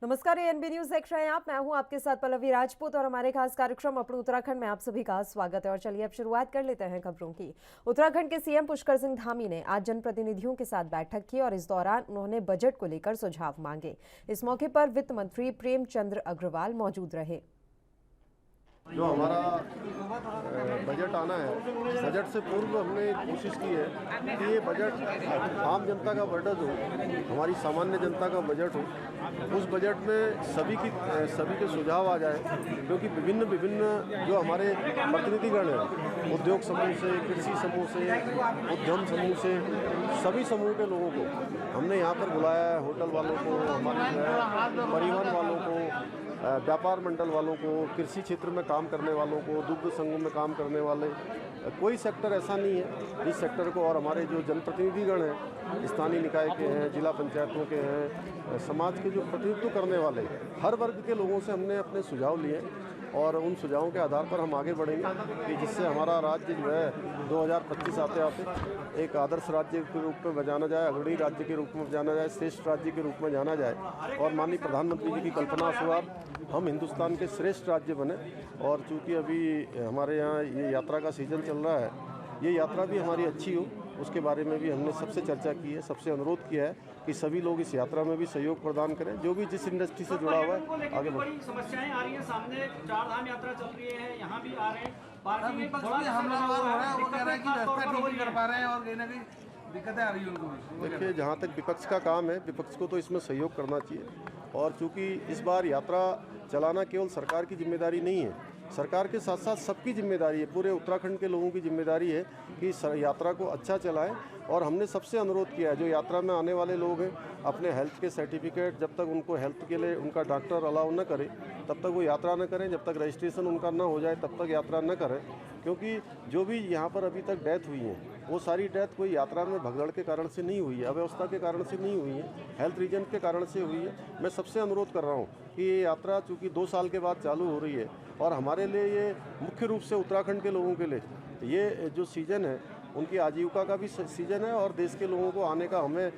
नमस्कार, ANB news देख रहे हैं आप। मैं हूं आपके साथ पल्लवी राजपूत और हमारे खास कार्यक्रम अपने उत्तराखंड में आप सभी का स्वागत है। और चलिए अब शुरुआत कर लेते हैं खबरों की। उत्तराखंड के सीएम पुष्कर सिंह धामी ने आज जनप्रतिनिधियों के साथ बैठक की और इस दौरान उन्होंने बजट को लेकर सुझाव मांगे। इस मौके पर वित्त मंत्री प्रेमचंद अग्रवाल मौजूद रहे। जो हमारा बजट आना है, बजट से पूर्व हमने कोशिश की है कि ये बजट आम जनता का बजट हो, हमारी सामान्य जनता का बजट हो। उस बजट में सभी के सुझाव आ जाए, क्योंकि विभिन्न जो हमारे प्रतिनिधिगण हैं, उद्योग समूह से, कृषि समूह से, उद्यम समूह से, सभी समूह के लोगों को हमने यहाँ पर बुलाया है। होटल वालों को, हमारे जो है परिवहन वालों को, व्यापार मंडल वालों को, कृषि क्षेत्र में काम करने वालों को, दुग्ध संघों में काम करने वाले, कोई सेक्टर ऐसा नहीं है इस सेक्टर को। और हमारे जो जनप्रतिनिधिगण हैं, स्थानीय निकाय के हैं, जिला पंचायतों के हैं, समाज के जो प्रतिनिधित्व करने वाले, हर वर्ग के लोगों से हमने अपने सुझाव लिए और उन सुझावों के आधार पर हम आगे बढ़ेंगे कि जिससे हमारा राज्य जो है 2025 आते आते एक आदर्श राज्य के रूप में जाना जाए, अग्रणी राज्य के रूप में जाना जाए, श्रेष्ठ राज्य के रूप में जाना जाए। और माननीय प्रधानमंत्री जी की कल्पना अनुसार हम हिंदुस्तान के श्रेष्ठ राज्य बने। और चूँकि अभी हमारे यहाँ ये यात्रा का सीज़न चल रहा है, ये यात्रा भी हमारी अच्छी हो, उसके बारे में भी हमने सबसे चर्चा की है, सबसे अनुरोध किया है कि सभी लोग इस यात्रा में भी सहयोग प्रदान करें, जो भी जिस इंडस्ट्री से जुड़ा हुआ है आगे बढ़े। समस्याएं आ रही हैं सामने, चार धाम यात्रा चल रही है, यहाँ भी आ रहे हैं, पार्किंग में हमला हो रहा है, वो कह रहे हैं कि रास्ता ठीक नहीं कर पा रहे हैं और कहीं ना कहीं दिक्कतें आ रही हैं उनको। देखिए, जहाँ तक विपक्ष का काम है, विपक्ष को तो इसमें सहयोग करना चाहिए। और चूँकि इस बार यात्रा चलाना केवल सरकार की जिम्मेदारी नहीं है, सरकार के साथ साथ सबकी जिम्मेदारी है, पूरे उत्तराखंड के लोगों की जिम्मेदारी है कि यात्रा को अच्छा चलाएं। और हमने सबसे अनुरोध किया है, जो यात्रा में आने वाले लोग हैं, अपने हेल्थ के सर्टिफिकेट, जब तक उनको हेल्थ के लिए उनका डॉक्टर अलाउ न करे तब तक वो यात्रा न करें, जब तक रजिस्ट्रेशन उनका न हो जाए तब तक यात्रा न करें। क्योंकि जो भी यहाँ पर अभी तक डेथ हुई है, वो सारी डेथ कोई यात्रा में भगदड़ के कारण से नहीं हुई है, अव्यवस्था के कारण से नहीं हुई है, हेल्थ रीजन के कारण से हुई है। मैं सबसे अनुरोध कर रहा हूँ कि ये यात्रा चूँकि 2 साल के बाद चालू हो रही है और हमारे लिए ये मुख्य रूप से उत्तराखंड के लोगों के लिए ये जो सीज़न है, उनकी आजीविका का भी सीज़न है और देश के लोगों को आने का हमें।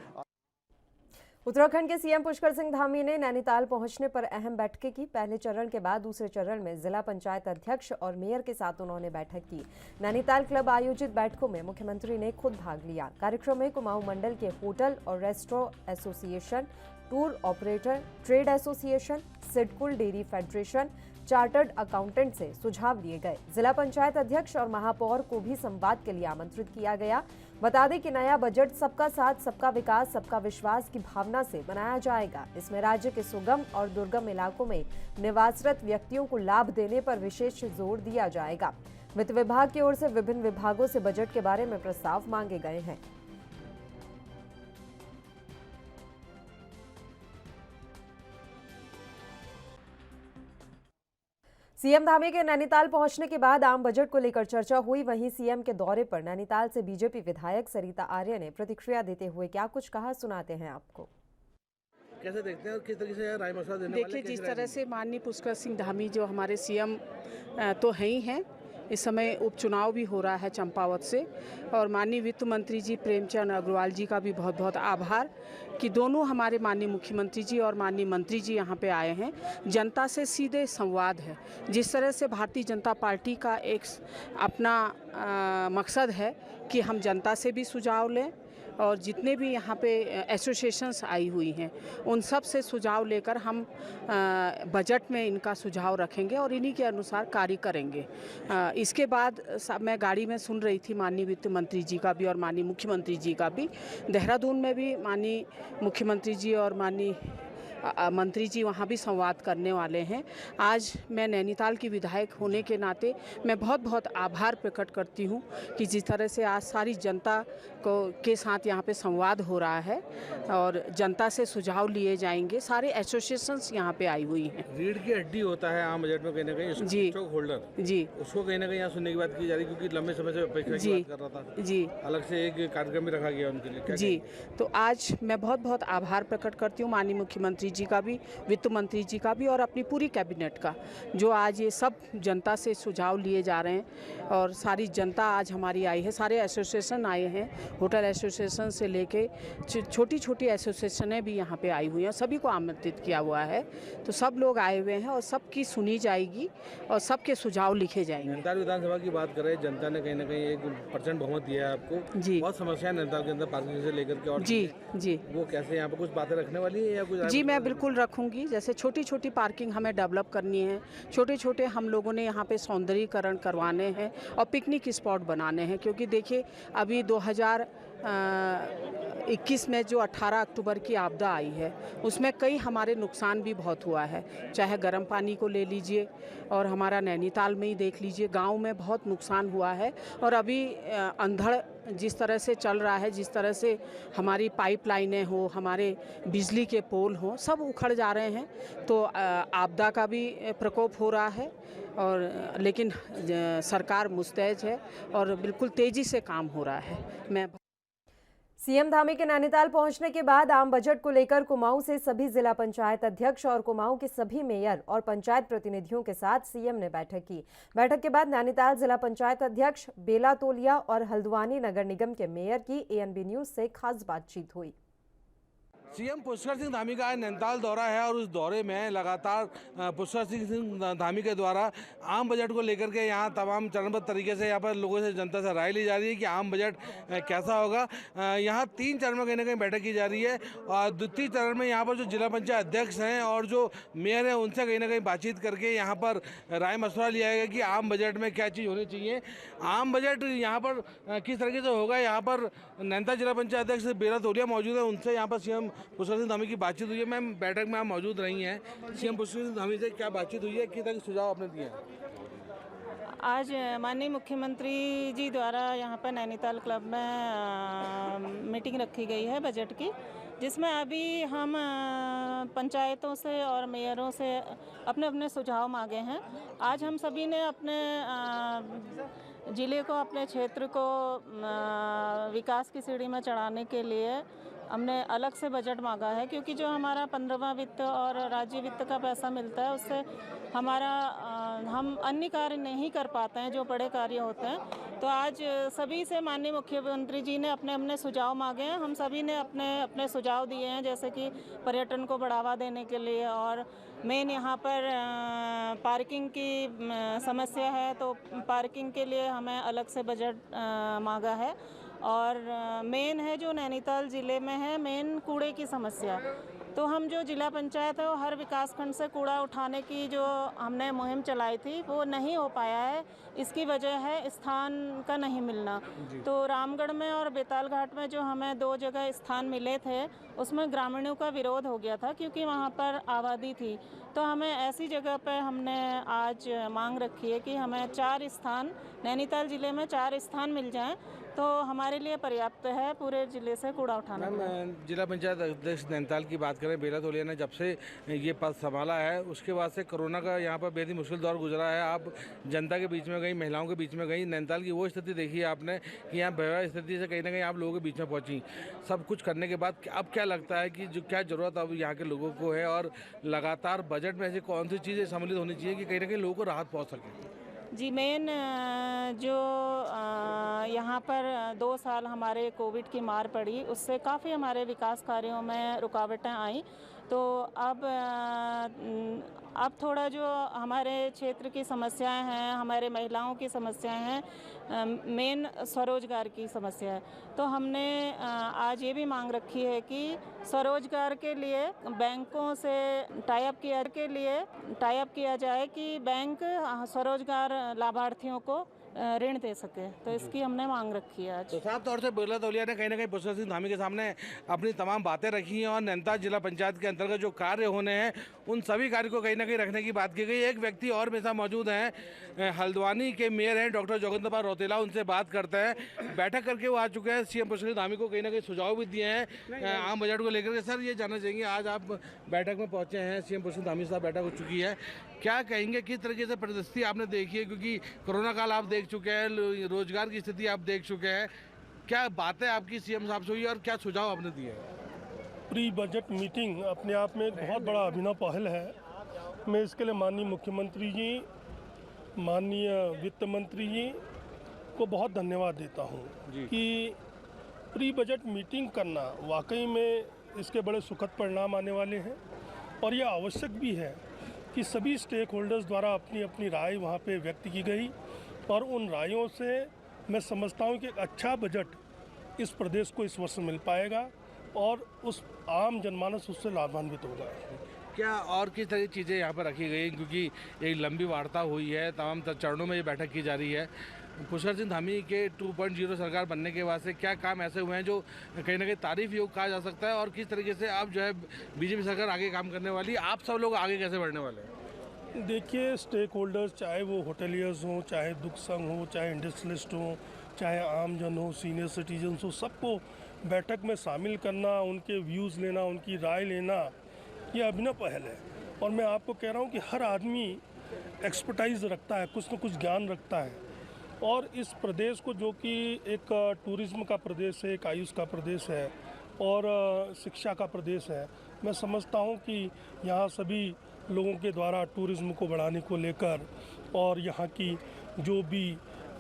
उत्तराखंड के सीएम पुष्कर सिंह धामी ने नैनीताल पहुंचने पर अहम बैठकें की। पहले चरण के बाद दूसरे चरण में जिला पंचायत अध्यक्ष और मेयर के साथ उन्होंने बैठक की। नैनीताल क्लब आयोजित बैठकों में मुख्यमंत्री ने खुद भाग लिया। कार्यक्रम में कुमाऊं मंडल के होटल और restaurant association, tour operator, trade association, SIDCUL dairy federation, chartered accountant से सुझाव लिए गए। जिला पंचायत अध्यक्ष और महापौर को भी संवाद के लिए आमंत्रित किया गया। बता दें कि नया बजट सबका साथ, सबका विकास, सबका विश्वास की भावना से बनाया जाएगा। इसमें राज्य के सुगम और दुर्गम इलाकों में निवासरत व्यक्तियों को लाभ देने पर विशेष जोर दिया जाएगा। वित्त विभाग की ओर से विभिन्न विभागों से बजट के बारे में प्रस्ताव मांगे गए हैं। सीएम धामी के नैनीताल पहुंचने के बाद आम बजट को लेकर चर्चा हुई। वहीं सीएम के दौरे पर नैनीताल से बीजेपी विधायक सरिता आर्य ने प्रतिक्रिया देते हुए क्या कुछ कहा, सुनाते हैं आपको। कैसे देखते हैं, किस तरीके से राय मशवरा देने वाले? देखिए, जिस तरह से माननीय पुष्कर सिंह धामी जो हमारे सीएम तो हैं ही हैं, इस समय उपचुनाव भी हो रहा है चंपावत से, और माननीय वित्त मंत्री जी प्रेमचंद अग्रवाल जी का भी बहुत बहुत आभार कि दोनों हमारे माननीय मुख्यमंत्री जी और माननीय मंत्री जी यहाँ पे आए हैं। जनता से सीधे संवाद है। जिस तरह से भारतीय जनता पार्टी का एक अपना मकसद है कि हम जनता से भी सुझाव लें और जितने भी यहाँ पे एसोसिएशंस आई हुई हैं उन सब से सुझाव लेकर हम बजट में इनका सुझाव रखेंगे और इन्हीं के अनुसार कार्य करेंगे। इसके बाद मैं गाड़ी में सुन रही थी माननीय वित्त मंत्री जी का भी और माननीय मुख्यमंत्री जी का भी। देहरादून में भी माननीय मुख्यमंत्री जी और माननीय मंत्री जी वहाँ भी संवाद करने वाले हैं। आज मैं नैनीताल की विधायक होने के नाते मैं बहुत बहुत आभार प्रकट करती हूँ कि जिस तरह से आज सारी जनता के साथ यहाँ पे संवाद हो रहा है और जनता से सुझाव लिए जाएंगे। सारे एसोसिएशंस यहाँ पे आई हुई हैं। रीढ़ की हड्डी होता है आम बजट में कहीं ना कहीं, जी स्टॉक होल्डर जी, उसको कहीं ना कहीं यहाँ सुनने की बात की जा रही, क्योंकि लंबे समय से अपेक्षा की बात कर रहा था जी, अलग से एक कार्यक्रम भी रखा गया उनके लिए। जी, तो आज मैं बहुत बहुत आभार प्रकट करती हूँ माननीय मुख्यमंत्री जी का भी, वित्त मंत्री जी का भी और अपनी पूरी कैबिनेट का, जो आज ये सब जनता से सुझाव लिए जा रहे हैं। और सारी जनता आज हमारी आई है, सारे एसोसिएशन आए हैं, होटल एसोसिएशन से लेके छोटी छोटी एसोसिएशनें भी यहाँ पे आई हुई हैं, सभी को आमंत्रित किया हुआ है। तो सब लोग आए हुए हैं और सबकी सुनी जाएगी और सबके सुझाव लिखे जाएंगे। नैनीताल विधानसभा की बात करें, जनता ने कहीं ना कहीं 1% बहुमत दिया है आपको। जी। बहुत समस्या है नैनीताल के अंदर पार्किंग से लेकर के। और जी वो कैसे, यहाँ पे कुछ बातें रखने वाली है या कुछ? जी, मैं बिल्कुल रखूंगी। जैसे छोटी छोटी पार्किंग हमें डेवलप करनी है, छोटे छोटे हम लोगों ने यहाँ पे सौंदर्यीकरण करवाने हैं और पिकनिक स्पॉट बनाने हैं। क्योंकि देखिए अभी 2021 में जो 18 अक्टूबर की आपदा आई है उसमें कई हमारे नुकसान भी बहुत हुआ है, चाहे गर्म पानी को ले लीजिए और हमारा नैनीताल में ही देख लीजिए, गांव में बहुत नुकसान हुआ है। और अभी अंधड़ जिस तरह से चल रहा है, जिस तरह से हमारी पाइपलाइनें हो, हमारे बिजली के पोल हों, सब उखड़ जा रहे हैं। तो आपदा का भी प्रकोप हो रहा है और लेकिन सरकार मुस्तैद है और बिल्कुल तेज़ी से काम हो रहा है। मैं सीएम धामी के नैनीताल पहुंचने के बाद आम बजट को लेकर कुमाऊं से सभी जिला पंचायत अध्यक्ष और कुमाऊं के सभी मेयर और पंचायत प्रतिनिधियों के साथ सीएम ने बैठक की। बैठक के बाद नैनीताल जिला पंचायत अध्यक्ष बेला तोलिया और हल्द्वानी नगर निगम के मेयर की एएनबी न्यूज से खास बातचीत हुई। सीएम पुष्कर सिंह धामी का आज नैनीताल दौरा है और उस दौरे में लगातार पुष्कर सिंह धामी के द्वारा आम बजट को लेकर के यहाँ तमाम चरणबद्ध तरीके से यहाँ पर लोगों से, जनता से राय ली जा रही है कि आम बजट कैसा होगा। यहाँ 3 चरण में कहीं ना कहीं बैठक की जा रही है और द्वितीय चरण में यहाँ पर जो जिला पंचायत अध्यक्ष हैं और जो मेयर हैं उनसे कहीं ना कहीं बातचीत करके यहाँ पर राय मशवरा लिया गया कि आम बजट में क्या चीज़ होनी चाहिए, आम बजट यहाँ पर किस तरीके से होगा। यहाँ पर नैनीताल जिला पंचायत अध्यक्ष बेला तोलिया मौजूद है, उनसे यहाँ पर सीएम पुष्कर सिंह धामी की बातचीत हुई है। मैम, बैठक में आप मौजूद रही हैं, सीएम पुष्कर सिंह धामी से क्या बातचीत हुई है, किस तरह के सुझाव आपने दिए हैं? आज माननीय मुख्यमंत्री जी द्वारा यहाँ पर नैनीताल क्लब में मीटिंग रखी गई है बजट की, जिसमें अभी हम पंचायतों से और मेयरों से अपने अपने सुझाव मांगे हैं। आज हम सभी ने अपने ज़िले को, अपने क्षेत्र को विकास की सीढ़ी में चढ़ाने के लिए हमने अलग से बजट मांगा है, क्योंकि जो हमारा 15वां वित्त और राज्य वित्त का पैसा मिलता है उससे हमारा हम अन्य कार्य नहीं कर पाते हैं जो बड़े कार्य होते हैं। तो आज सभी से माननीय मुख्यमंत्री जी ने अपने अपने सुझाव मांगे हैं। हम सभी ने अपने अपने सुझाव दिए हैं, जैसे कि पर्यटन को बढ़ावा देने के लिए, और मेन यहाँ पर पार्किंग की समस्या है, तो पार्किंग के लिए हमें अलग से बजट मांगा है। और मेन है जो नैनीताल ज़िले में है मेन कूड़े की समस्या, तो हम जो जिला पंचायत है वो हर विकास खंड से कूड़ा उठाने की जो हमने मुहिम चलाई थी वो नहीं हो पाया है। इसकी वजह है स्थान का नहीं मिलना। तो रामगढ़ में और बेताल घाट में जो हमें 2 जगह स्थान मिले थे उसमें ग्रामीणों का विरोध हो गया था, क्योंकि वहाँ पर आबादी थी। तो हमें ऐसी जगह पर हमने आज मांग रखी है कि हमें 4 स्थान नैनीताल ज़िले में 4 स्थान मिल जाएं, तो हमारे लिए पर्याप्त है पूरे ज़िले से कूड़ा उठाना। मैम, जिला पंचायत अध्यक्ष नैनीताल की बात करें, बेला तोलिया ने जब से ये पद संभाला है उसके बाद से कोरोना का यहाँ पर बेहद ही मुश्किल दौर गुजरा है। आप जनता के बीच में गई, महिलाओं के बीच में गई, नैनीताल की वो स्थिति देखी है आपने कि यहाँ भयावह स्थिति से कहीं ना कहीं आप लोगों के बीच में पहुँची। सब कुछ करने के बाद अब क्या लगता है कि जो क्या ज़रूरत अब यहाँ के लोगों को है, और लगातार बजट में ऐसी कौन सी चीज़ें सम्मिलित होनी चाहिए कि कहीं ना कहीं लोगों को राहत पहुँच सके? जी, मेन जो यहाँ पर 2 साल हमारे कोविड की मार पड़ी, उससे काफ़ी हमारे विकास कार्यों में रुकावटें आई। तो अब थोड़ा जो हमारे क्षेत्र की समस्याएं हैं, हमारे महिलाओं की समस्याएं हैं, मेन स्वरोजगार की समस्या है। तो हमने आज ये भी मांग रखी है कि स्वरोजगार के लिए बैंकों से टाई अप किया जाए कि बैंक स्वरोजगार लाभार्थियों को ऋण दे सके। तो इसकी हमने मांग रखी है आज। तो साफ तौर से बेला तोलिया ने कहीं ना कहीं पुष्कर सिंह धामी के सामने अपनी तमाम बातें रखी हैं और नैनीताल जिला पंचायत के अंतर्गत जो कार्य होने हैं उन सभी कार्य को कहीं ना कहीं रखने की बात की गई। एक व्यक्ति और मेरे साथ मौजूद हैं, हल्द्वानी के मेयर हैं डॉक्टर जोगिंदर पाल रौतेला, उनसे बात करते हैं। बैठक करके वो आ चुके हैं, सीएम पुष्कर सिंह धामी को कहीं ना कहीं सुझाव भी दिए हैं आम बजट को लेकर के। सर, ये जानना चाहेंगे, आज आप बैठक में पहुँचे हैं, सीएम पुष्कर सिंह धामी के साथ बैठक हो चुकी है, क्या कहेंगे, किस तरीके से परिस्थिति आपने देखी है? क्योंकि कोरोना काल आप देख चुके हैं, रोजगार की स्थिति आप देख चुके हैं, क्या बातें आपकी सीएम साहब से हुई और क्या सुझाव आपने दिए हैं? प्री बजट मीटिंग अपने आप में एक बहुत बड़ा अभिनव पहल है। मैं इसके लिए माननीय मुख्यमंत्री जी, माननीय वित्त मंत्री जी को बहुत धन्यवाद देता हूँ कि प्री बजट मीटिंग करना वाकई में इसके बड़े सुखद परिणाम आने वाले हैं और यह आवश्यक भी है कि सभी स्टेक होल्डर्स द्वारा अपनी अपनी राय वहाँ पे व्यक्त की गई और उन रायों से मैं समझता हूँ कि एक अच्छा बजट इस प्रदेश को इस वर्ष मिल पाएगा और उस आम जनमानस उससे लाभान्वित होगा। क्या और किस तरह की चीज़ें यहाँ पर रखी गई, क्योंकि एक लंबी वार्ता हुई है, तमाम चरणों में ये बैठक की जा रही है। पुष्कर सिंह धामी के 2.0 सरकार बनने के बाद से क्या काम ऐसे हुए हैं जो कहीं ना कहीं तारीफ योग कहा जा सकता है, और किस तरीके से आप जो है बीजेपी सरकार आगे काम करने वाली, आप सब लोग आगे कैसे बढ़ने वाले हैं? देखिए, स्टेक होल्डर्स चाहे वो होटलियर्स हों, चाहे दुख संघ हो, चाहे इंडस्ट्रियलिस्ट हों, चाहे आमजन हो, सीनियर सिटीजन्स हो, सबको बैठक में शामिल करना, उनके व्यूज़ लेना, उनकी राय लेना, ये अभिनव पहल है। और मैं आपको कह रहा हूँ कि हर आदमी एक्सपर्टाइज रखता है, कुछ न कुछ ज्ञान रखता है, और इस प्रदेश को जो कि एक टूरिज्म का प्रदेश है, एक आयुष का प्रदेश है और शिक्षा का प्रदेश है, मैं समझता हूँ कि यहाँ सभी लोगों के द्वारा टूरिज्म को बढ़ाने को लेकर और यहाँ की जो भी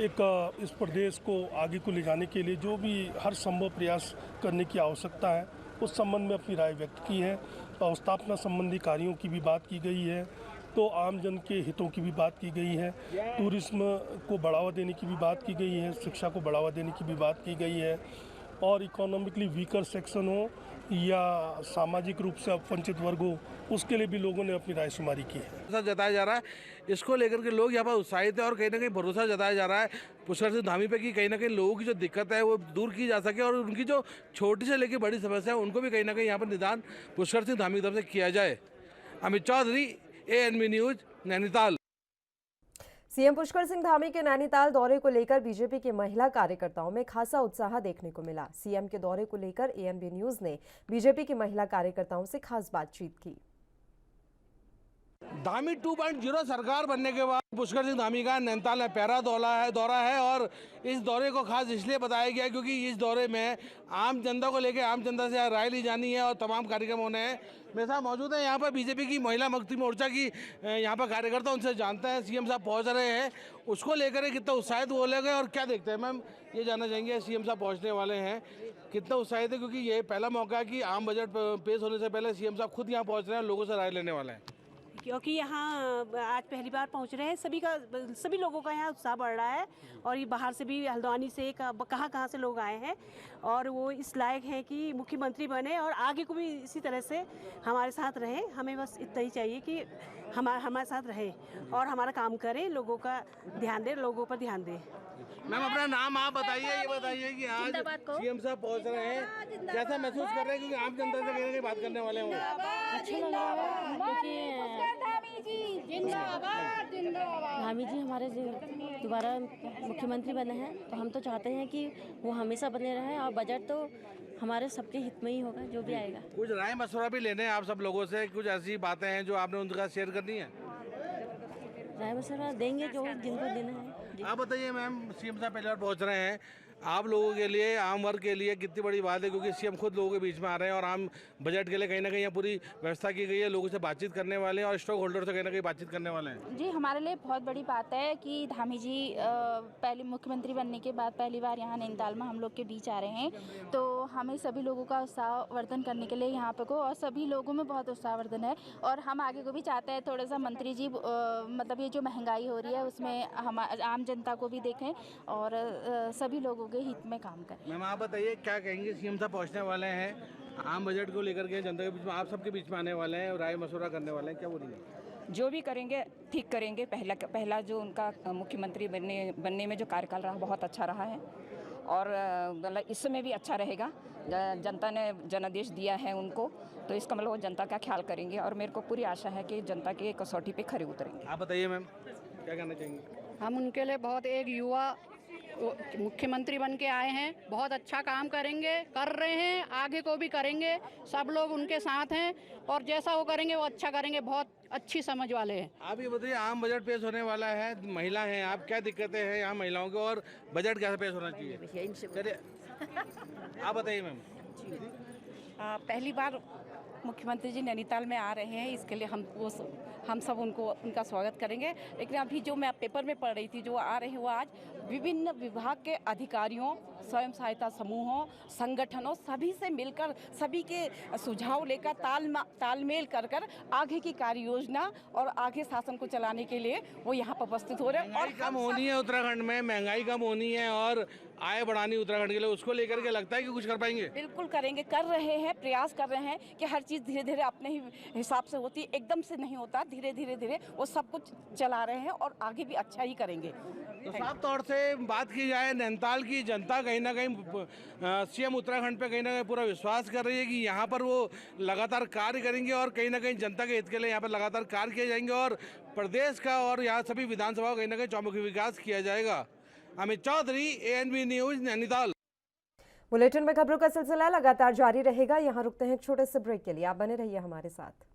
एक इस प्रदेश को आगे को ले जाने के लिए जो भी हर संभव प्रयास करने की आवश्यकता है, उस संबंध में अपनी राय व्यक्त की है। और स्थापना संबंधी कार्यों की भी बात की गई है, तो आम जन के हितों की भी बात की गई है, टूरिज्म को बढ़ावा देने की भी बात की गई है, शिक्षा को बढ़ावा देने की भी बात की गई है, और इकोनॉमिकली वीकर सेक्शन हो या सामाजिक रूप से वंचित वर्ग हो, उसके लिए भी लोगों ने अपनी राय शुमारी की है। ऐसा जताया जा रहा है, इसको लेकर के लोग यहाँ पर उत्साहित है और कहीं ना कहीं भरोसा जताया जा रहा है पुष्कर सिंह धामी पे कि कहीं ना कहीं लोगों की जो दिक्कत है वो दूर की जा सके और उनकी जो छोटी से लेकर बड़ी समस्या है उनको भी कहीं ना कहीं यहाँ पर निदान पुष्कर सिंह धामी की तरफ से किया जाए। Amit Chaudhary, ANB news, Nainital. CM Pushkar Singh Dhami के नैनीताल दौरे को लेकर बीजेपी के महिला कार्यकर्ताओं में खासा उत्साह देखने को मिला। सीएम के दौरे को लेकर ANB न्यूज ने बीजेपी की महिला कार्यकर्ताओं से खास बातचीत की। धामी 2.0 सरकार बनने के बाद पुष्कर सिंह धामी का नैनीताल में पहला दौरा है और इस दौरे को खास इसलिए बताया गया क्योंकि इस दौरे में आम जनता को लेकर आम जनता से राय ली जानी है और तमाम कार्यक्रम होने हैं। मेरे साथ मौजूद है यहाँ पर बीजेपी की महिला मुक्ति मोर्चा की यहाँ पर कार्यकर्ता, उनसे जानते हैं। सीएम साहब पहुँच रहे हैं, उसको लेकर कितना उत्साहित वो लोग हैं और क्या देखते हैं? मैम, ये जानना चाहेंगे, सीएम साहब पहुँचने वाले हैं, कितना उत्साहित है? क्योंकि ये पहला मौका है कि आम बजट पेश होने से पहले सीएम साहब खुद यहाँ पहुँच रहे हैं, लोगों से राय लेने वाले हैं। क्योंकि यहाँ आज पहली बार पहुँच रहे हैं, सभी लोगों का यहाँ उत्साह बढ़ रहा है और ये बाहर से भी, हल्द्वानी से, कहाँ से लोग आए हैं और वो इस लायक हैं कि मुख्यमंत्री बने और आगे को भी इसी तरह से हमारे साथ रहे। हमें बस इतना ही चाहिए कि हमारे साथ रहे और हमारा काम करे, लोगों का ध्यान दे, लोगों पर ध्यान दे। मैम, अपना नाम आप बताइए, ये बताइए कि आज सीएम साहब पहुंच रहे हैं, कैसा महसूस कर रहे हैं? क्योंकि आम जनता से कहीं ना कहीं बात करने वाले हैं। अच्छा लग रहा है क्योंकि धामी जी हमारे दोबारा मुख्यमंत्री बने हैं, तो हम तो चाहते हैं कि वो हमेशा बने रहें और बजट तो हमारे सबके हित में ही होगा जो भी आएगा। कुछ राय मशवरा भी लेने हैं आप सब लोगों से, कुछ ऐसी बातें हैं जो आपने उनके साथ शेयर करनी है? राय मशवरा देंगे जो जिनको देना है। आप बताइए मैम, सीएम साहब पहली बार पहुंच रहे हैं, आप लोगों के लिए, आम वर्ग के लिए कितनी बड़ी बात है? क्योंकि सीएम खुद लोगों के बीच में आ रहे हैं और आम बजट के लिए कहीं ना कहीं पूरी व्यवस्था की गई है, लोगों से बातचीत करने वाले हैं और स्टॉक होल्डर से कहीं ना कहीं बातचीत करने वाले हैं। जी, हमारे लिए बहुत बड़ी बात है कि धामी जी पहले मुख्यमंत्री बनने के बाद पहली बार यहाँ नैनीताल में हम लोग के बीच आ रहे हैं, तो हमें सभी लोगों का उत्साहवर्धन करने के लिए यहाँ पे को और सभी लोगों में बहुत उत्साहवर्धन है और हम आगे को भी चाहते हैं थोड़ा सा मंत्री जी मतलब ये जो महंगाई हो रही है उसमें हम आम जनता को भी देखें और सभी लोगों के हित में काम करें। मैम, आप बताइए क्या कहेंगे? सीएम साहब पहुंचने वाले हैं, आम बजट को लेकर के जनता के बीच में, आप सबके बीच में आने वाले हैं, राय मशवरा करने वाले हैं, क्या बोलेंगे? जो भी करेंगे ठीक करेंगे। पहला जो उनका मुख्यमंत्री बनने में जो कार्यकाल रहा बहुत अच्छा रहा है और मतलब इस समय भी अच्छा रहेगा। जनता ने जनादेश दिया है उनको, तो इसका मतलब वो जनता का ख्याल करेंगे और मेरे को पूरी आशा है कि जनता के कसौटी पे खरे उतरेंगे। आप बताइए मैम, क्या कहना चाहेंगे? हम उनके लिए बहुत, एक युवा मुख्यमंत्री बन के आए हैं, बहुत अच्छा काम करेंगे, कर रहे हैं, आगे को भी करेंगे, सब लोग उनके साथ हैं और जैसा वो करेंगे वो अच्छा करेंगे, बहुत अच्छी समझ वाले हैं। आप ये बताइए, आम बजट पेश होने वाला है, महिला हैं आप, क्या दिक्कतें हैं यहाँ महिलाओं को और बजट कैसे पेश होना चाहिए? चलिए आप बताइए मैम। पहली बार मुख्यमंत्री जी नैनीताल में आ रहे हैं, इसके लिए हम सब उनका स्वागत करेंगे। लेकिन अभी जो मैं पेपर में पढ़ रही थी, जो आ रहे हैं वो आज विभिन्न विभाग के अधिकारियों, स्वयं सहायता समूहों, संगठनों, सभी से मिलकर सभी के सुझाव लेकर तालमेल कर आगे की कार्य योजना और आगे शासन को चलाने के लिए वो यहाँ पर उपस्थित हो रहे हैं। और कम होनी है उत्तराखंड में, महंगाई कम होनी है और आय बढ़ानी उत्तराखंड के लिए, उसको लेकर के लगता है कि कुछ कर पाएंगे? बिल्कुल करेंगे, कर रहे हैं, प्रयास कर रहे हैं कि हर चीज़ धीरे धीरे अपने ही हिसाब से होती है, एकदम से नहीं होता, धीरे धीरे वो सब कुछ चला रहे हैं और आगे भी अच्छा ही करेंगे। तो साफ तौर से बात की जाए, नैनीताल की जनता कहीं ना कहीं सीएम उत्तराखंड पे कहीं ना कहीं पूरा विश्वास कर रही है कि यहाँ पर वो लगातार कार्य करेंगे और कहीं ना कहीं जनता के हित के लिए यहाँ पर लगातार कार्य किए जाएंगे और प्रदेश का और यहाँ सभी विधानसभा कहीं ना कहीं चौमुखी विकास किया जाएगा। Amit Chaudhary, ANB news, Nainital. Bulletin में खबरों का सिलसिला लगातार जारी रहेगा। यहाँ रुकते हैं एक छोटे से ब्रेक के लिए, आप बने रहिए हमारे साथ।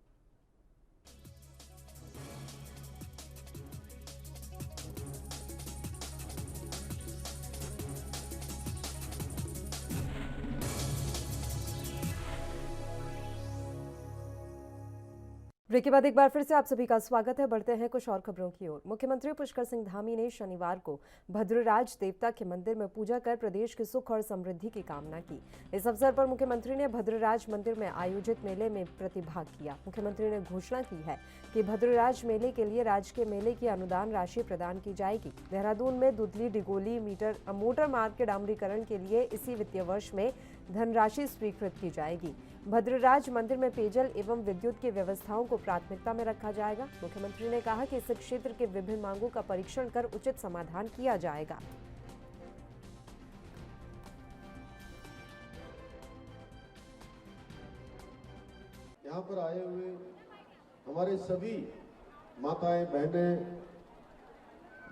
ब्रेक के बाद एक बार फिर से आप सभी का स्वागत है। बढ़ते हैं कुछ और खबरों की ओर। मुख्यमंत्री पुष्कर सिंह धामी ने शनिवार को भद्रराज देवता के मंदिर में पूजा कर प्रदेश के सुख और समृद्धि की कामना की। इस अवसर पर मुख्यमंत्री ने भद्रराज मंदिर में आयोजित मेले में प्रतिभाग किया। मुख्यमंत्री ने घोषणा की है कि भद्रराज मेले के लिए राज्य के मेले की अनुदान राशि प्रदान की जाएगी। देहरादून में दुधली डिगोली मोटर मार्ग के डामरीकरण के लिए इसी वित्तीय वर्ष में धनराशि स्वीकृत की जाएगी। भद्रराज मंदिर में पेयजल एवं विद्युत की व्यवस्थाओं को प्राथमिकता में रखा जाएगा। मुख्यमंत्री ने कहा कि इस क्षेत्र के विभिन्न मांगों का परीक्षण कर उचित समाधान किया जाएगा। यहाँ पर आए हुए हमारे सभी माताएं, बहनें,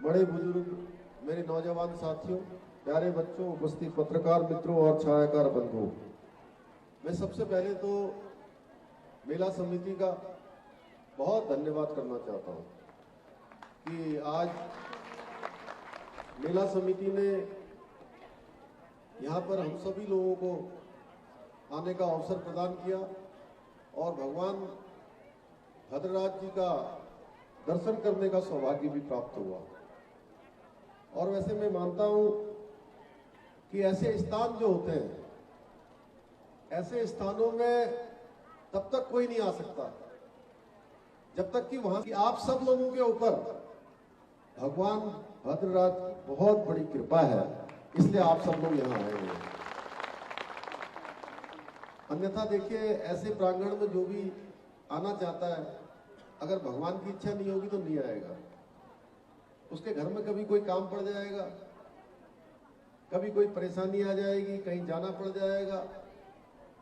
बड़े बुजुर्ग, मेरे नौजवान साथियों, प्यारे बच्चों, उपस्थित पत्रकार मित्रों और छायाकार बंधुओं, मैं सबसे पहले तो मेला समिति का बहुत धन्यवाद करना चाहता हूँ कि आज मेला समिति ने यहाँ पर हम सभी लोगों को आने का अवसर प्रदान किया और भगवान भद्रराज जी का दर्शन करने का सौभाग्य भी प्राप्त हुआ। और वैसे मैं मानता हूँ कि ऐसे स्थान जो होते हैं, ऐसे स्थानों में तब तक कोई नहीं आ सकता जब तक कि वहां की आप सब लोगों के ऊपर भगवान भद्रराज की बहुत बड़ी कृपा है, इसलिए आप सब लोग यहाँ आए हैं। अन्यथा देखिए, ऐसे प्रांगण में जो भी आना चाहता है, अगर भगवान की इच्छा नहीं होगी तो नहीं आएगा। उसके घर में कभी कोई काम पड़ जाएगा, कभी कोई परेशानी आ जाएगी, कहीं जाना पड़ जाएगा,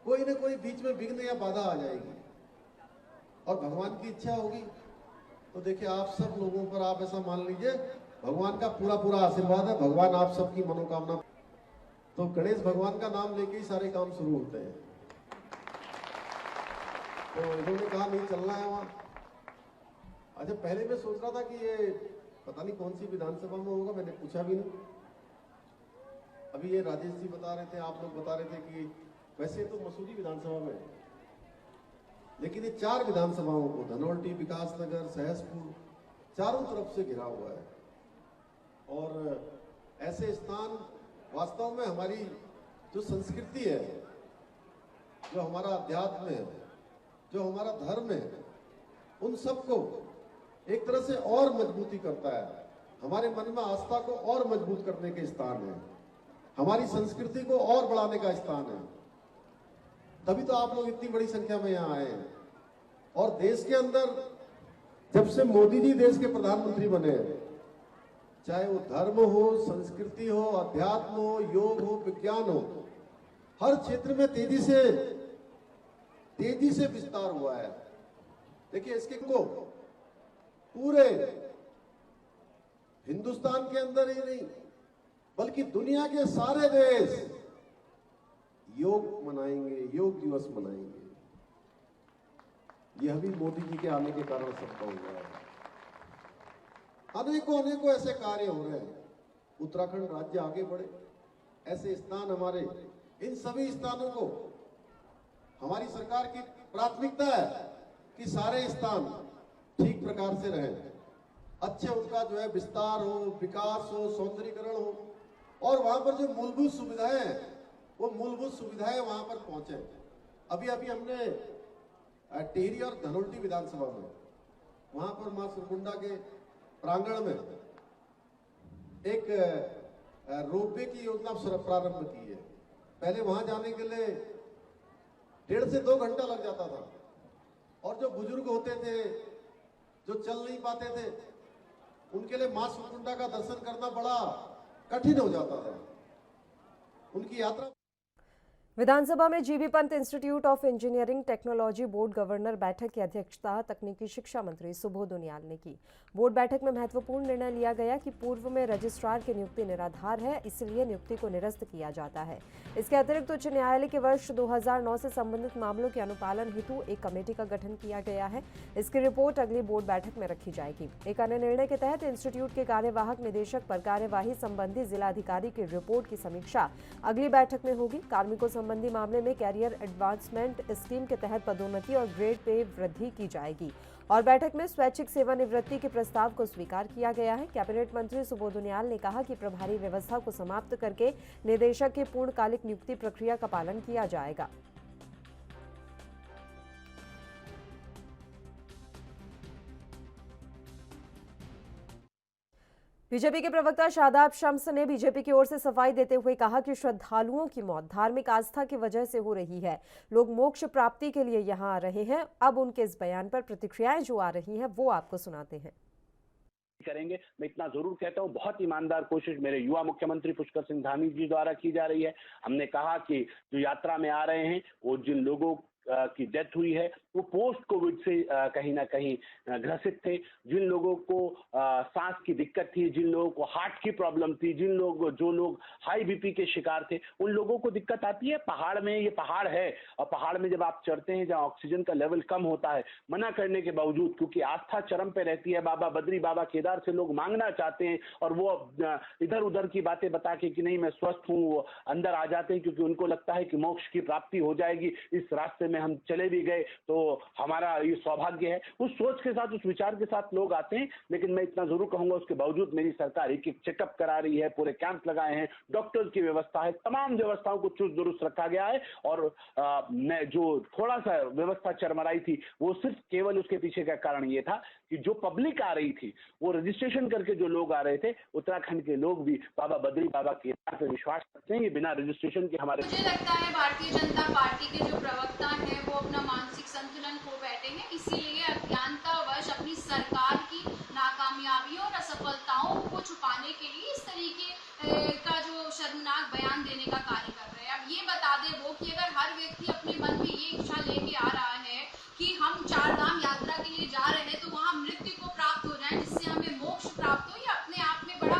कोई ना कोई बीच में विघ्न या बाधा आ जाएगी। और भगवान की इच्छा होगी तो देखिए, आप सब लोगों पर, आप ऐसा मान लीजिए, भगवान का पूरा पूरा आशीर्वाद है। भगवान आप सबकी मनोकामना, तो गणेश भगवान का नाम लेके ही सारे काम शुरू होते हैं। तो इन्होंने कहा नहीं चलना है वहां। अच्छा, पहले मैं सोच रहा था कि ये पता नहीं कौन सी विधानसभा में होगा, मैंने पूछा भी नहीं। अभी ये राजेश जी बता रहे थे, आप लोग बता रहे थे कि वैसे तो मसूरी विधानसभा में, लेकिन ये 4 विधानसभाओं को, धनौल्टी, विकासनगर, सहसपुर, चारों तरफ से घिरा हुआ है। और ऐसे स्थान वास्तव में हमारी जो संस्कृति है, जो हमारा अध्यात्म है, जो हमारा धर्म है, उन सबको एक तरह से और मजबूती करता है। हमारे मन में आस्था को और मजबूत करने के स्थान है, हमारी संस्कृति को और बढ़ाने का स्थान है। तभी तो आप लोग इतनी बड़ी संख्या में यहाँ आए हैं। और देश के अंदर जब से मोदी जी देश के प्रधानमंत्री बने, चाहे वो धर्म हो, संस्कृति हो, अध्यात्म हो, योग हो, विज्ञान हो, हर क्षेत्र में तेजी से विस्तार हुआ है। देखिए, इसके को पूरे हिंदुस्तान के अंदर ही नहीं बल्कि दुनिया के सारे देश योग मनाएंगे, योग दिवस मनाएंगे। यह भी मोदी जी के आने के कारण संभव हुआ है। अनेकों ऐसे कार्य हो रहे हैं। उत्तराखंड राज्य आगे बढ़े, ऐसे स्थान हमारे, इन सभी स्थानों को हमारी सरकार की प्राथमिकता है कि सारे स्थान ठीक प्रकार से रहें, अच्छे उनका जो है विस्तार हो, विकास हो, सौंदर्यीकरण हो, और वहां पर जो मूलभूत सुविधाएं हैं वो मूलभूत सुविधाएं वहां पर पहुंचे। अभी हमने टिहरी और धनोल्टी विधानसभा में वहां पर मां सुरकुंडा के प्रांगण में एक रोपवे की योजना प्रारंभ की है। पहले वहां जाने के लिए 1.5 से 2 घंटा लग जाता था, और जो बुजुर्ग होते थे, जो चल नहीं पाते थे, उनके लिए मां सुरकुंडा का दर्शन करना बड़ा कठिन हो जाता था। उनकी यात्रा विधानसभा में GB Pant institute of engineering technology board governor बैठक की अध्यक्षता तकनीकी शिक्षा मंत्री सुबोध उनियाल ने की। बोर्ड बैठक में महत्वपूर्ण निर्णय लिया गया कि पूर्व में रजिस्ट्रार की नियुक्ति निराधार है, इसलिए नियुक्ति को निरस्त किया जाता है। इसके अतिरिक्त उच्च न्यायालय के वर्ष 2009 से संबंधित मामलों के अनुपालन हेतु एक कमेटी का गठन किया गया है। इसकी रिपोर्ट अगली बोर्ड बैठक में रखी जाएगी। एक अन्य निर्णय के तहत इंस्टीट्यूट के कार्यवाहक निदेशक पर कार्यवाही संबंधी जिलाधिकारी की रिपोर्ट की समीक्षा अगली बैठक में होगी। कार्मिकों संबंधी मामले में कैरियर एडवांसमेंट स्कीम के तहत पदोन्नति और ग्रेड पे वृद्धि की जाएगी। और बैठक में स्वैच्छिक सेवानिवृत्ति के प्रस्ताव को स्वीकार किया गया है। कैबिनेट मंत्री सुबोध उनियाल ने कहा कि प्रभारी व्यवस्था को समाप्त करके निदेशक की पूर्णकालिक नियुक्ति प्रक्रिया का पालन किया जाएगा। बीजेपी के प्रवक्ता शादाब शम्स ने बीजेपी की ओर से सफाई देते हुए कहा कि श्रद्धालुओं की मौत धार्मिक आस्था की वजह से हो रही है। लोग मोक्ष प्राप्ति के लिए यहां आ रहे हैं। अब उनके इस बयान पर प्रतिक्रियाएं जो आ रही हैं वो आपको सुनाते हैं। करेंगे। मैं इतना जरूर कहता हूँ, बहुत ईमानदार कोशिश मेरे युवा मुख्यमंत्री पुष्कर सिंह धामी जी द्वारा की जा रही है। हमने कहा कि जो यात्रा में आ रहे हैं वो जिन लोगों की डेथ हुई है वो पोस्ट कोविड से कहीं ना कहीं ग्रसित थे, जिन लोगों को सांस की दिक्कत थी, जिन लोगों को हार्ट की प्रॉब्लम थी, जो लोग हाई बीपी के शिकार थे, उन लोगों को दिक्कत आती है। पहाड़ में, ये पहाड़ है और पहाड़ में जब आप चढ़ते हैं जहाँ ऑक्सीजन का लेवल कम होता है, मना करने के बावजूद, क्योंकि आस्था चरम पे रहती है, बाबा बद्री, बाबा केदार से लोग मांगना चाहते हैं और वो इधर उधर की बातें बता के कि नहीं मैं स्वस्थ हूँ, वो अंदर आ जाते हैं क्योंकि उनको लगता है कि मोक्ष की प्राप्ति हो जाएगी। इस रास्ते में हम चले भी गए तो हमारा ये सौभाग्य है। उस सोच के साथ, उस विचार के साथ लोग आते हैं। लेकिन मैं इतना जरूर कहूंगा, उसके बावजूद मेरी सरकार एक चेकअप करा रही है, पूरे कैंप लगाए हैं, डॉक्टर्स की व्यवस्था है, तमाम व्यवस्थाओं को चुस्त दुरुस्त रखा गया है। और मैं जो थोड़ा सा व्यवस्था चरमराई थी वो सिर्फ केवल उसके पीछे का कारण ये था कि जो पब्लिक आ रही थी वो रजिस्ट्रेशन करके जो लोग आ रहे थे, उत्तराखंड के लोग भी बाबा बद्री, बाबा केदार पे विश्वास करते हैं। ये बिना रजिस्ट्रेशन के हमारे, मुझे लगता है भारतीय जनता पार्टी के जो प्रवक्ता है वो अपना मानसिक संतुलन खो बैठे हैं, इसीलिए अज्ञानतावश अपनी सरकार की नाकामयाबियों और असफलताओं को छुपाने के लिए इस तरीके का जो शर्मनाक बयान देने का कार्य कर रहे हैं। अब ये बता दे वो कि अगर हर व्यक्ति अपने मन में ये इच्छा लेके आ रहा है कि हम 4 धाम यात्रा के लिए जा रहे हैं तो वहाँ मृत्यु को प्राप्त हो जाए, जिससे हमें मोक्ष प्राप्त हो, ये अपने आप में बड़ा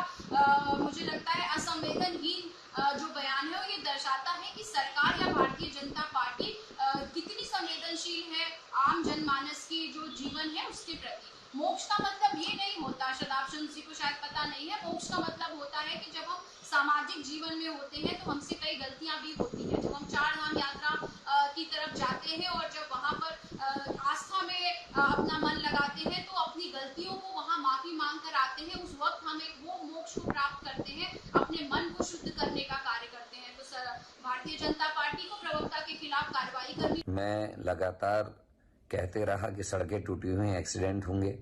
मुझे लगता है असंवेदनहीन जो बयान है। और ये दर्शाता है कि सरकार या भारतीय जनता पार्टी कितनी संवेदनशील है आम जनमानस की जो जीवन है उसके प्रति। मोक्ष का मतलब ये नहीं होता, शादाब शम्स जी को शायद पता नहीं है, मोक्ष का मतलब होता है कि जब हम सामाजिक जीवन में होते हैं तो हमसे कई गलतियां भी होती हैं। जब हम 4 धाम यात्रा की तरफ जाते हैं और जब वहां पर आस्था में अपना मन लगाते हैं तो अपनी गलतियों को वहां माफी मांग कर आते हैं। उस वक्त हम एक वो मोक्ष को प्राप्त करते हैं, अपने मन को शुद्ध करने का कार्य करते हैं। तो भारतीय जनता पार्टी को प्रवक्ता के खिलाफ कार्रवाई करनी। मैं लगातार कहते रहा कि सड़कें टूटी हुई, एक्सीडेंट होंगे।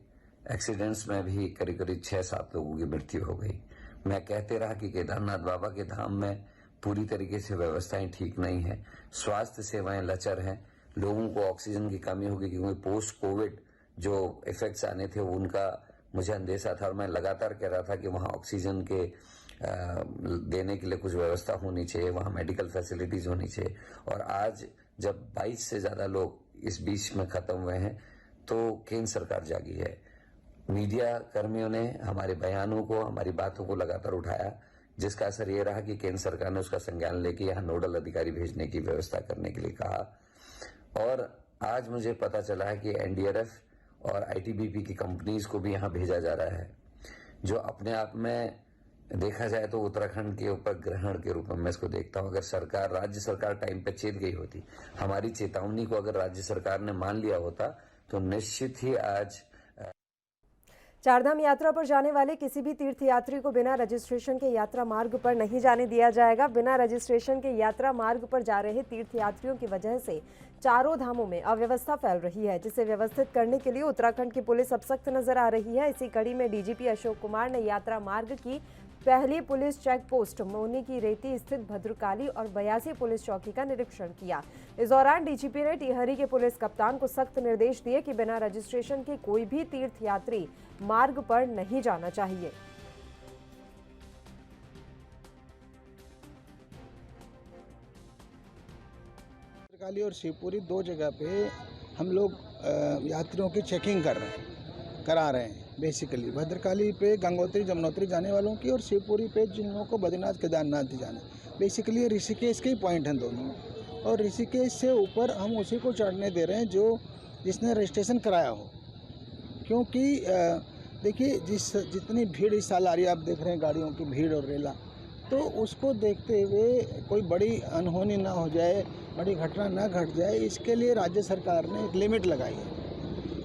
एक्सीडेंट्स में भी करीब 6-7 लोगों की मृत्यु हो गई। मैं कहते रहा कि केदारनाथ बाबा के धाम में पूरी तरीके से व्यवस्थाएं ठीक नहीं है, स्वास्थ्य सेवाएं लचर हैं, लोगों को ऑक्सीजन की कमी होगी क्योंकि पोस्ट कोविड जो इफेक्ट्स आने थे उनका मुझे अंदेशा था। और मैं लगातार कह रहा था कि वहाँ ऑक्सीजन के देने के लिए कुछ व्यवस्था होनी चाहिए, वहाँ मेडिकल फैसिलिटीज होनी चाहिए। और आज जब 22 से ज़्यादा लोग इस बीच में खत्म हुए हैं तो केंद्र सरकार जागी है। मीडिया कर्मियों ने हमारे बयानों को, हमारी बातों को लगातार उठाया, जिसका असर ये रहा कि केंद्र सरकार ने उसका संज्ञान लेके यहाँ नोडल अधिकारी भेजने की व्यवस्था करने के लिए कहा। और आज मुझे पता चला है कि एनडीआरएफ और आईटीबीपी की कंपनीज को भी यहाँ भेजा जा रहा है, जो अपने आप में देखा जाए तो उत्तराखंड के ऊपर ग्रहण के रूप में मैं इसको देखता हूँ। अगर राज्य सरकार टाइम पे चेत गई होती, हमारी चेतावनी को अगर राज्य सरकार ने मान लिया होता तो निश्चित ही आज चारधाम यात्रा पर जाने वाले किसी भी तीर्थयात्री को बिना रजिस्ट्रेशन के यात्रा मार्ग पर नहीं जाने दिया जाएगा। बिना रजिस्ट्रेशन के यात्रा मार्ग पर जा रहे तीर्थयात्रियों की वजह से चारों धामों में अव्यवस्था फैल रही है, जिसे व्यवस्थित करने के लिए उत्तराखंड की पुलिस अब सख्त नजर आ रही है। इसी कड़ी में डीजीपी अशोक कुमार ने यात्रा मार्ग की पहली पुलिस चेक पोस्ट मौनी की रेती स्थित भद्रकाली और 82 पुलिस चौकी का निरीक्षण किया। इस दौरान डीजीपी ने टिहरी के पुलिस कप्तान को सख्त निर्देश दिए कि बिना रजिस्ट्रेशन के कोई भी तीर्थयात्री मार्ग पर नहीं जाना चाहिए। भद्रकाली और शिवपुरी दो जगह पे हम लोग यात्रियों की चेकिंग करा रहे हैं। बेसिकली भद्रकाली पे गंगोत्री जमुनोत्री जाने वालों की और शिवपुरी पे जिन लोगों को बद्रीनाथ केदारनाथ जाना। बेसिकली ऋषिकेश के ही पॉइंट हैं दोनों, और ऋषिकेश से ऊपर हम उसी को चढ़ने दे रहे हैं जिसने रजिस्ट्रेशन कराया हो। क्योंकि देखिए जितनी भीड़ इस साल आ रही है, आप देख रहे हैं गाड़ियों की भीड़ और रेला, तो उसको देखते हुए कोई बड़ी अनहोनी ना हो जाए, बड़ी घटना ना घट जाए, इसके लिए राज्य सरकार ने एक लिमिट लगाई है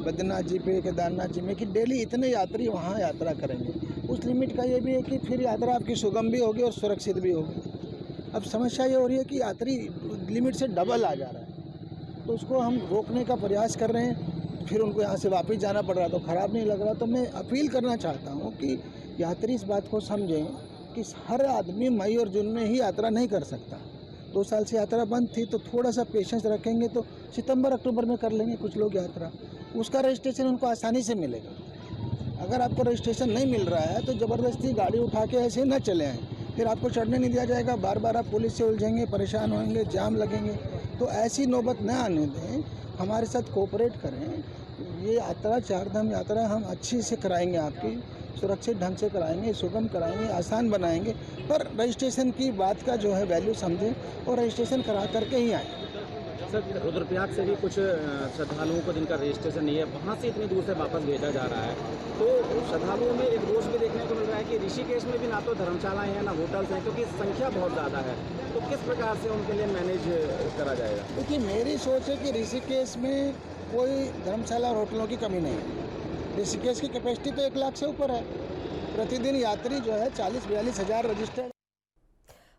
बद्रीनाथ जी पे, केदारनाथ जी में, कि डेली इतने यात्री वहाँ यात्रा करेंगे। उस लिमिट का ये भी है कि फिर यात्रा आपकी सुगम भी होगी और सुरक्षित भी होगी। अब समस्या ये हो रही है कि यात्री लिमिट से डबल आ जा रहा है, तो उसको हम रोकने का प्रयास कर रहे हैं। फिर उनको यहाँ से वापस जाना पड़ रहा, तो ख़राब नहीं लग रहा। तो मैं अपील करना चाहता हूँ कि यात्री इस बात को समझें कि हर आदमी मई और जून में ही यात्रा नहीं कर सकता। 2 साल से यात्रा बंद थी, तो थोड़ा सा पेशेंस रखेंगे तो सितंबर अक्टूबर में कर लेंगे कुछ लोग यात्रा। उसका रजिस्ट्रेशन उनको आसानी से मिलेगा। अगर आपको रजिस्ट्रेशन नहीं मिल रहा है तो ज़बरदस्ती गाड़ी उठा के ऐसे न चले आएँ, फिर आपको चढ़ने नहीं दिया जाएगा। बार बार आप पुलिस से उलझेंगे, परेशान होंगे, जाम लगेंगे। तो ऐसी नौबत न आने दें, हमारे साथ कोऑपरेट करें। ये यात्रा चारधाम यात्रा हम अच्छी से कराएंगे, आपकी सुरक्षित ढंग से कराएंगे, सुगम कराएंगे, आसान बनाएंगे, पर रजिस्ट्रेशन की बात का जो है वैल्यू समझें और रजिस्ट्रेशन करा करके ही आएँ। सर, रुद्रप्रयाग से भी कुछ श्रद्धालुओं को जिनका रजिस्ट्रेशन नहीं है, वहाँ से इतनी दूर से वापस भेजा जा रहा है, तो श्रद्धालुओं में एक रोष भी देखने को मिल रहा है कि ऋषिकेश में भी ना तो धर्मशालाएं हैं ना होटल्स हैं, क्योंकि संख्या बहुत ज़्यादा है। तो किस प्रकार से उनके लिए मैनेज करा जाएगा? देखिए, मेरी सोच है कि ऋषिकेश में कोई धर्मशाला और होटलों की कमी नहीं है। ऋषिकेश की कैपेसिटी तो 1 लाख से ऊपर है। प्रतिदिन यात्री जो है 40-42 हज़ार रजिस्टर्ड।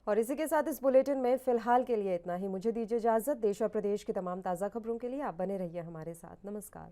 और इसी के साथ इस बुलेटिन में फिलहाल के लिए इतना ही। मुझे दीजिए इजाजत। देश और प्रदेश की तमाम ताज़ा खबरों के लिए आप बने रहिए हमारे साथ। नमस्कार।